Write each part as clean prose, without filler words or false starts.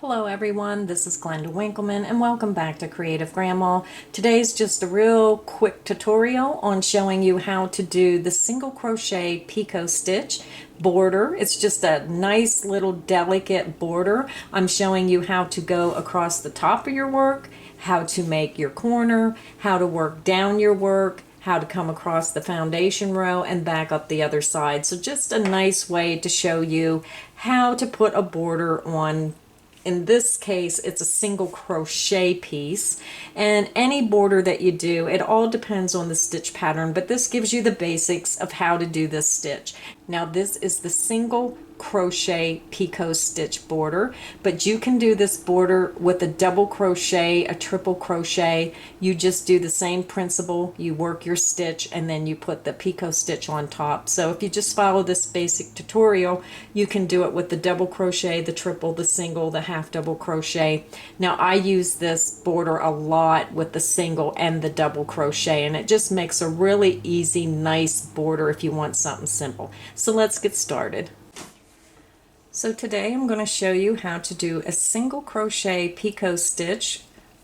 Hello everyone, this is Glenda Winkleman and welcome back to Creative Grandma. Today's just a real quick tutorial on showing you how to do the single crochet picot stitch border. It's just a nice little delicate border. I'm showing you how to go across the top of your work, how to make your corner, how to work down your work, how to come across the foundation row and back up the other side. So just a nice way to show you how to put a border on. In this case, it's a single crochet piece, and any border that you do, it all depends on the stitch pattern, but this gives you the basics of how to do this stitch. Now this is the single crochet picot stitch border, but you can do this border with a double crochet, a triple crochet. You just do the same principle. You work your stitch and then you put the picot stitch on top. So if you just follow this basic tutorial, you can do it with the double crochet, the triple, the single, the half double crochet. Now I use this border a lot with the single and the double crochet, and it just makes a really easy, nice border if you want something simple. So let's get started. So today I'm going to show you how to do a single crochet picot stitch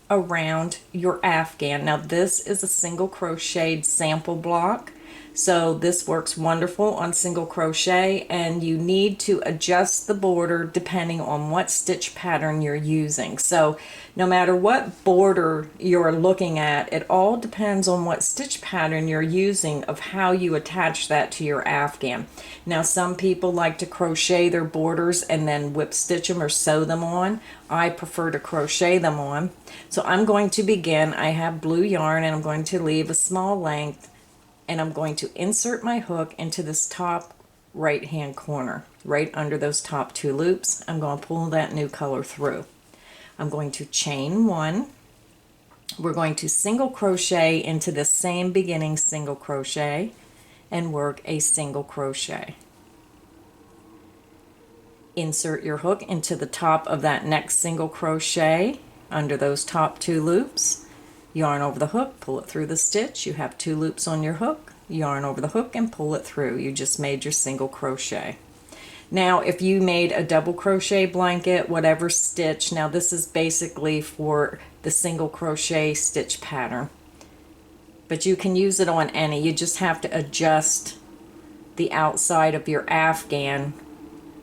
around your afghan. Now this is a single crocheted sample block, so this works wonderful on single crochet, and you need to adjust the border depending on what stitch pattern you're using. So no matter what border you're looking at, it all depends on what stitch pattern you're using of how you attach that to your afghan. Now some people like to crochet their borders and then whip stitch them or sew them on. I prefer to crochet them on. So I'm going to begin. I have blue yarn and I'm going to leave a small length, and I'm going to insert my hook into this top right hand corner, right under those top two loops. I'm going to pull that new color through. I'm going to chain one. We're going to single crochet into the same beginning single crochet and work a single crochet. Insert your hook into the top of that next single crochet under those top two loops. Yarn over the hook, pull it through the stitch. You have two loops on your hook. Yarn over the hook and pull it through. You just made your single crochet. Now if you made a double crochet blanket, whatever stitch, now this is basically for the single crochet stitch pattern, but you can use it on any. You just have to adjust the outside of your afghan.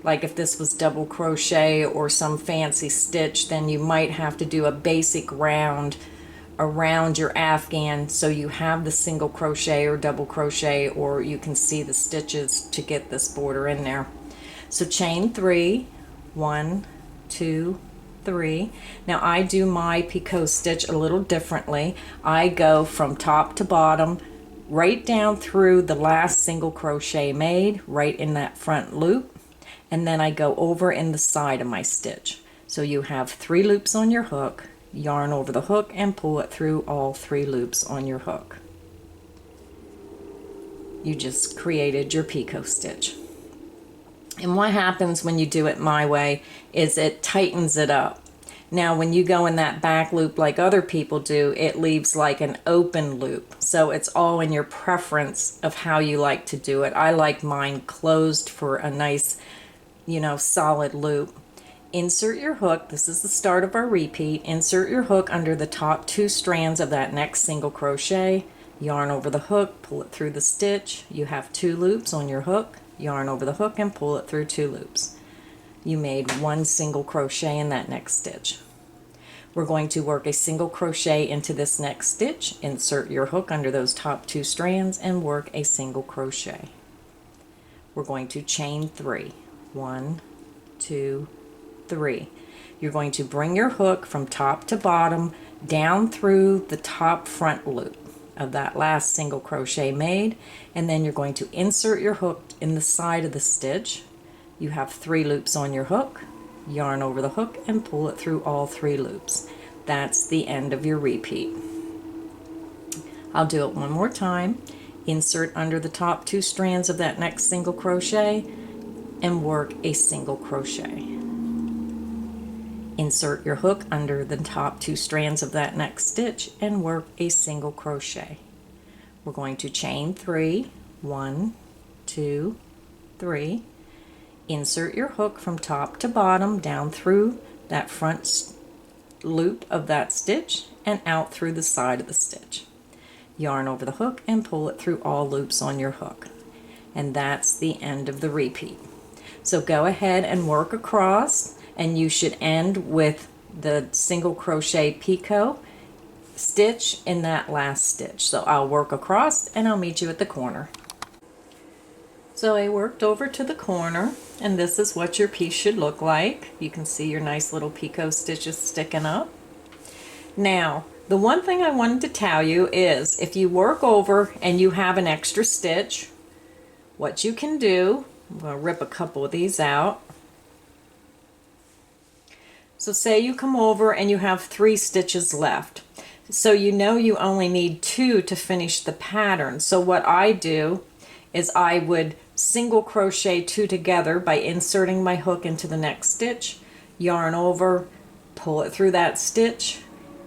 Like if this was double crochet or some fancy stitch, then you might have to do a basic round around your afghan so you have the single crochet or double crochet, or you can see the stitches to get this border in there. So chain three, 1, 2, 3. Now I do my picot stitch a little differently. I go from top to bottom, right down through the last single crochet made, right in that front loop, and then I go over in the side of my stitch. So you have 3 loops on your hook, yarn over the hook and pull it through all 3 loops on your hook. You just created your picot stitch. And what happens when you do it my way is it tightens it up. Now when you go in that back loop like other people do, it leaves like an open loop. So it's all in your preference of how you like to do it. I like mine closed for a nice, solid loop. Insert your hook. This is the start of our repeat. Insert your hook under the top 2 strands of that next single crochet. Yarn over the hook, pull it through the stitch. You have 2 loops on your hook. Yarn over the hook and pull it through 2 loops. You made 1 single crochet in that next stitch. We're going to work a single crochet into this next stitch. Insert your hook under those top 2 strands and work a single crochet. We're going to chain 3. 1, 2, 3. You're going to bring your hook from top to bottom down through the top front loop of that last single crochet made, and then you're going to insert your hook in the side of the stitch. You have 3 loops on your hook, yarn over the hook and pull it through all 3 loops. That's the end of your repeat. I'll do it one more time. Insert under the top 2 strands of that next single crochet and work a single crochet. Insert your hook under the top 2 strands of that next stitch and work a single crochet. We're going to chain 3, 1, 2, 3. Insert your hook from top to bottom down through that front loop of that stitch and out through the side of the stitch. Yarn over the hook and pull it through all loops on your hook. And that's the end of the repeat. So go ahead and work across, and you should end with the single crochet picot stitch in that last stitch. So I'll work across and I'll meet you at the corner. So I worked over to the corner, and this is what your piece should look like. You can see your nice little picot stitches sticking up. Now, the one thing I wanted to tell you is if you work over and you have an extra stitch, what you can do, I'm going to rip a couple of these out. So say you come over and you have 3 stitches left. So you know you only need 2 to finish the pattern. So what I do is I would single crochet 2 together by inserting my hook into the next stitch, yarn over, pull it through that stitch,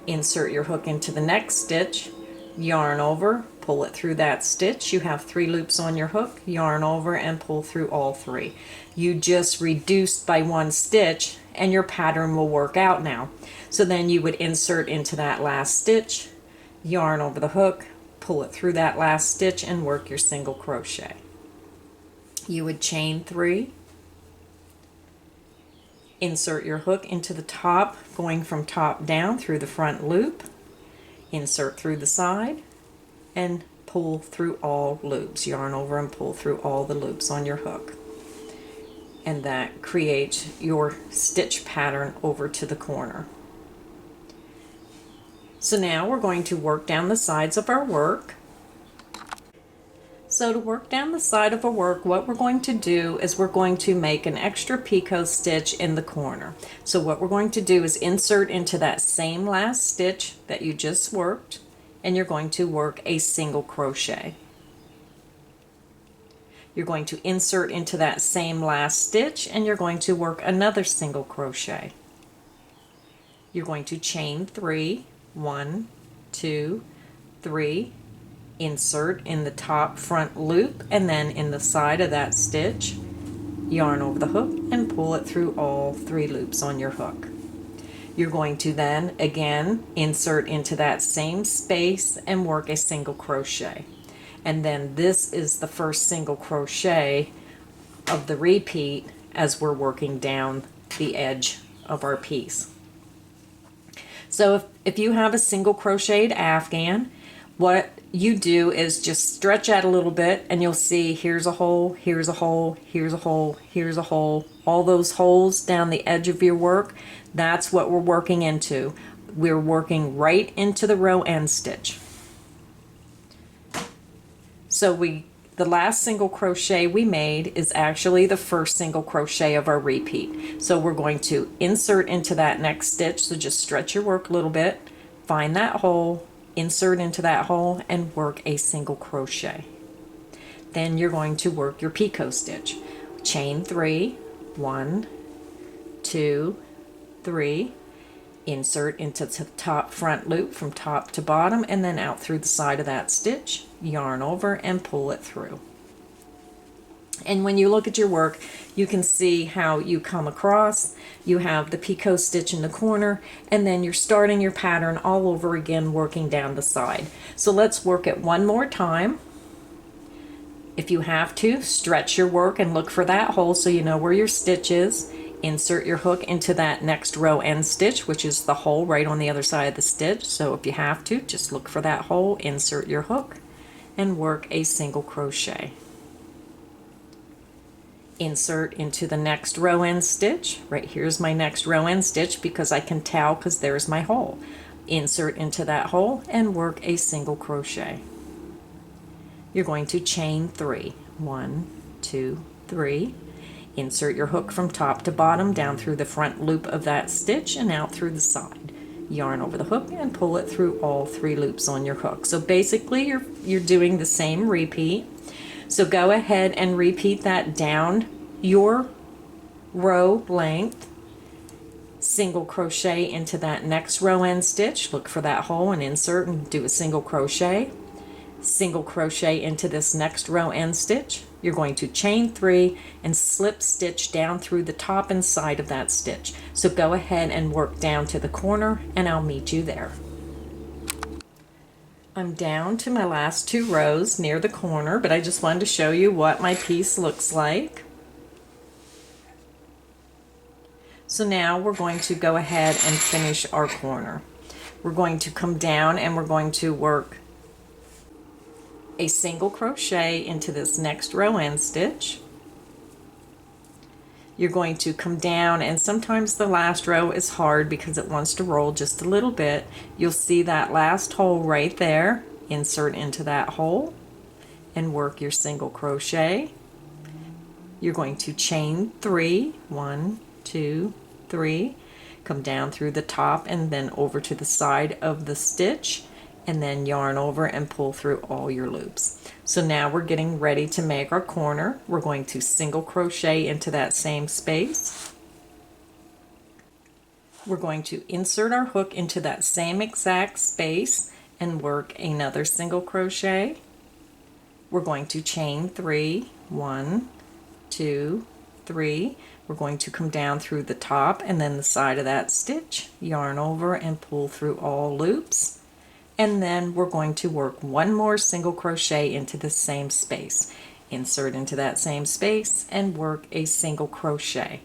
insert your hook into the next stitch, yarn over, pull it through that stitch. You have 3 loops on your hook, yarn over and pull through all 3. You just reduced by 1 stitch and your pattern will work out now. So then you would insert into that last stitch, yarn over the hook, pull it through that last stitch and work your single crochet. You would chain 3, insert your hook into the top, going from top down through the front loop, insert through the side, and pull through all loops. Yarn over and pull through all the loops on your hook. And that creates your stitch pattern over to the corner. So now we're going to work down the sides of our work. So to work down the side of a work, what we're going to do is we're going to make an extra picot stitch in the corner. So what we're going to do is insert into that same last stitch that you just worked, and you're going to work a single crochet. You're going to insert into that same last stitch and you're going to work another single crochet. You're going to chain 3, 1, 2, 3, insert in the top front loop and then in the side of that stitch, yarn over the hook and pull it through all 3 loops on your hook. You're going to then again insert into that same space and work a single crochet. And then this is the first single crochet of the repeat as we're working down the edge of our piece. So if you have a single crocheted afghan, what you do is just stretch out a little bit and you'll see here's a hole, here's a hole, here's a hole, here's a hole. All those holes down the edge of your work, that's what we're working into. We're working right into the row end stitch. So the last single crochet we made is actually the first single crochet of our repeat. So we're going to insert into that next stitch, so just stretch your work a little bit, find that hole, insert into that hole and work a single crochet. Then you're going to work your picot stitch. Chain 3, 1, 2, 3, insert into the top front loop from top to bottom and then out through the side of that stitch, yarn over and pull it through. And when you look at your work, you can see how you come across. You have the picot stitch in the corner and then you're starting your pattern all over again working down the side. So let's work it one more time. If you have to, stretch your work and look for that hole so you know where your stitch is. Insert your hook into that next row end stitch, which is the hole right on the other side of the stitch. So if you have to, just look for that hole, insert your hook, and work a single crochet. Insert into the next row end stitch. Right here's my next row end stitch because I can tell because there's my hole. Insert into that hole and work a single crochet. You're going to chain 3. 1, 2, 3. Insert your hook from top to bottom down through the front loop of that stitch and out through the side. Yarn over the hook and pull it through all 3 loops on your hook. So basically you're doing the same repeat. So go ahead and repeat that down your row length. Single crochet into that next row end stitch. Look for that hole and insert and do a single crochet. single crochet into this next row end stitch. You're going to chain 3 and slip stitch down through the top and side of that stitch. So go ahead and work down to the corner and I'll meet you there. I'm down to my last 2 rows near the corner, but I just wanted to show you what my piece looks like. So now we're going to go ahead and finish our corner. We're going to come down and we're going to work a single crochet into this next row end stitch. You're going to come down, and sometimes the last row is hard because it wants to roll just a little bit. You'll see that last hole right there. Insert into that hole and work your single crochet. You're going to chain 3, 1, 2, 3, come down through the top and then over to the side of the stitch, and then yarn over and pull through all your loops. So now we're getting ready to make our corner. We're going to single crochet into that same space. We're going to insert our hook into that same exact space and work another single crochet. We're going to chain 3, 1, 2, 3. We're going to come down through the top and then the side of that stitch, yarn over and pull through all loops. And then we're going to work one more single crochet into the same space. Insert into that same space and work a single crochet.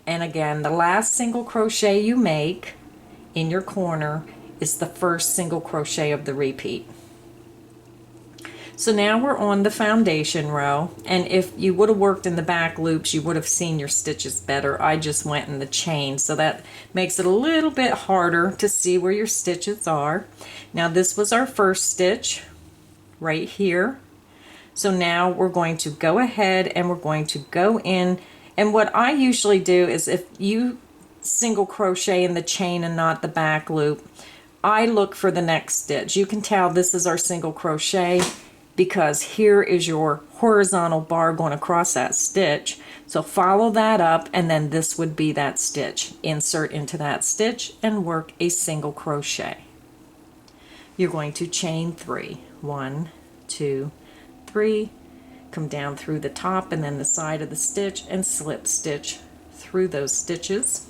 And again, the last single crochet you make in your corner is the first single crochet of the repeat. So now we're on the foundation row, and if you would have worked in the back loops, you would have seen your stitches better. I just went in the chain, so that makes it a little bit harder to see where your stitches are. Now this was our first stitch right here. So now we're going to go ahead and we're going to go in, and what I usually do is if you single crochet in the chain and not the back loop, I look for the next stitch. You can tell this is our single crochet because here is your horizontal bar going across that stitch. So follow that up, and then this would be that stitch. Insert into that stitch and work a single crochet. You're going to chain 3, 1, 2, 3, come down through the top and then the side of the stitch and slip stitch through those stitches.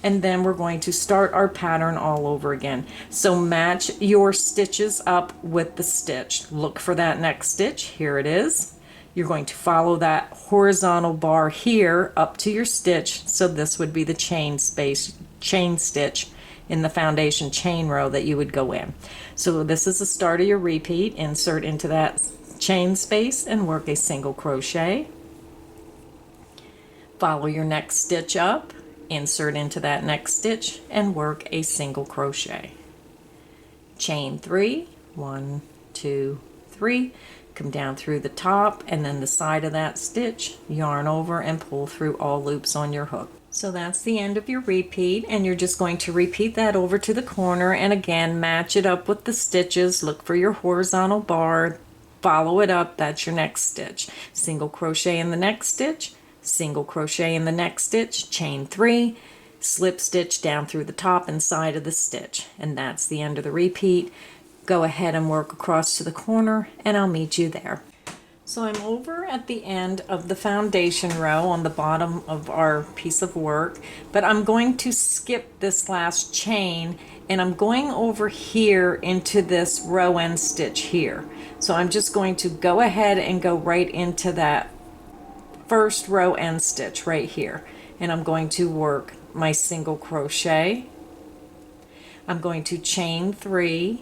And then we're going to start our pattern all over again. So match your stitches up with the stitch. Look for that next stitch. Here it is. You're going to follow that horizontal bar here up to your stitch. So this would be the chain stitch in the foundation chain row that you would go in. So this is the start of your repeat. Insert into that chain space and work a single crochet. Follow your next stitch up. Insert into that next stitch and work a single crochet. Chain 3, 1, 2, 3, come down through the top and then the side of that stitch, yarn over and pull through all loops on your hook. So that's the end of your repeat, and you're just going to repeat that over to the corner, and again match it up with the stitches. Look for your horizontal bar, follow it up, that's your next stitch. Single crochet in the next stitch, single crochet in the next stitch, chain 3, slip stitch down through the top and side of the stitch, and that's the end of the repeat. Go ahead and work across to the corner and I'll meet you there. So I'm over at the end of the foundation row on the bottom of our piece of work, but I'm going to skip this last chain and I'm going over here into this row end stitch here. So I'm just going to go ahead and go right into that first row end stitch right here, and I'm going to work my single crochet. I'm going to chain 3.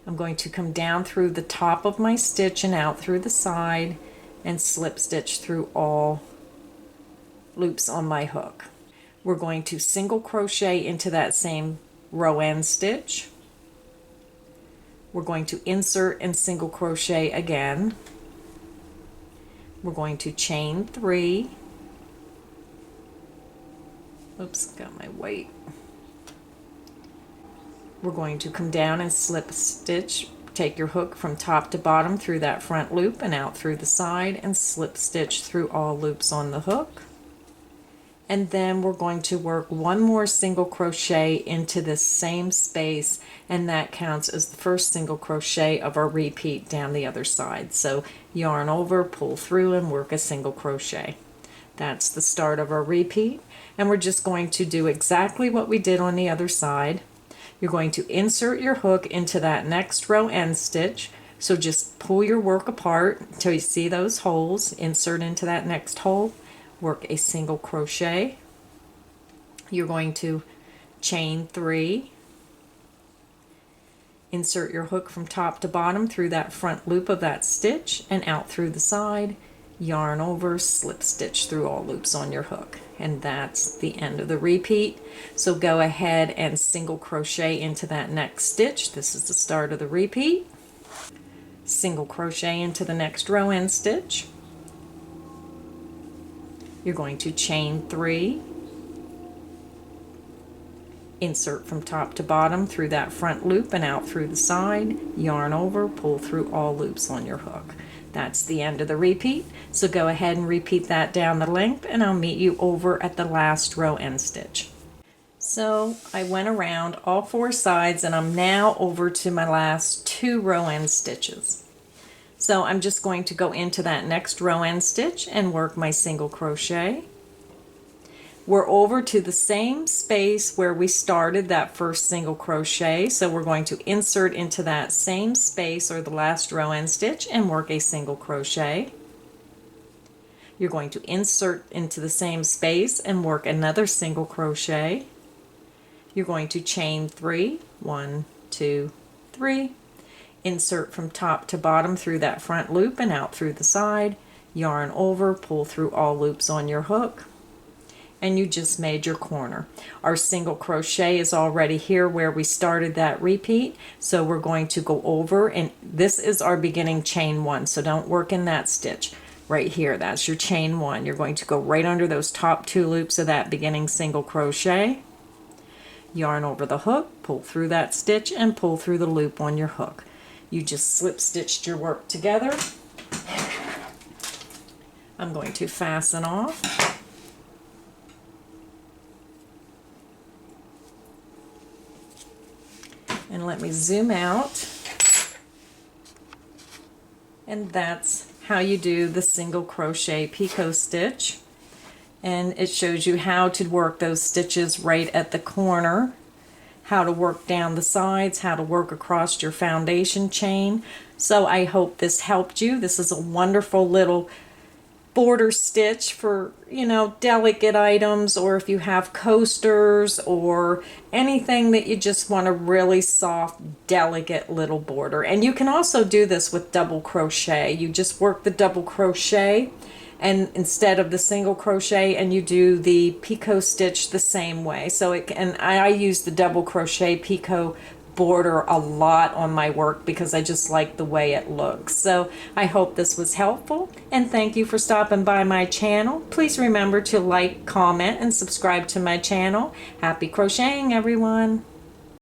I'm going to come down through the top of my stitch and out through the side and slip stitch through all loops on my hook. We're going to single crochet into that same row end stitch. We're going to insert and single crochet again. We're going to chain 3. Oops, got my weight. We're going to come down and slip stitch, take your hook from top to bottom through that front loop and out through the side and slip stitch through all loops on the hook. and then we're going to work one more single crochet into this same space, and that counts as the first single crochet of our repeat down the other side. So yarn over, pull through, and work a single crochet. That's the start of our repeat, and we're just going to do exactly what we did on the other side. You're going to insert your hook into that next row end stitch, so just pull your work apart until you see those holes, insert into that next hole, work a single crochet. You're going to chain 3, insert your hook from top to bottom through that front loop of that stitch and out through the side, yarn over, slip stitch through all loops on your hook, and that's the end of the repeat. So go ahead and single crochet into that next stitch. This is the start of the repeat. Single crochet into the next row end stitch. You're going to chain 3, insert from top to bottom through that front loop and out through the side, yarn over, pull through all loops on your hook. That's the end of the repeat. So go ahead and repeat that down the length, and I'll meet you over at the last row end stitch. So I went around all 4 sides, and I'm now over to my last 2 row end stitches. So I'm just going to go into that next row end stitch and work my single crochet. We're over to the same space where we started that first single crochet, so we're going to insert into that same space or the last row end stitch and work a single crochet. You're going to insert into the same space and work another single crochet. You're going to chain 3, 1, 2, 3, insert from top to bottom through that front loop and out through the side, yarn over, pull through all loops on your hook, and you just made your corner. Our single crochet is already here where we started that repeat, so we're going to go over, and this is our beginning chain 1, so don't work in that stitch. Right here, that's your chain 1. You're going to go right under those top 2 loops of that beginning single crochet, yarn over the hook, pull through that stitch, and pull through the loop on your hook. You just slip stitched your work together. I'm going to fasten off. And let me zoom out. And that's how you do the single crochet picot stitch. And it shows you how to work those stitches right at the corner, how to work down the sides, how to work across your foundation chain. So I hope this helped you. This is a wonderful little border stitch for, delicate items, or if you have coasters or anything that you just want a really soft, delicate little border. And you can also do this with double crochet. You just work the double crochet and instead of the single crochet, and you do the picot stitch the same way. So I use the double crochet picot border a lot on my work because I just like the way it looks. So I hope this was helpful, and thank you for stopping by my channel. Please remember to like, comment, and subscribe to my channel. Happy crocheting, everyone!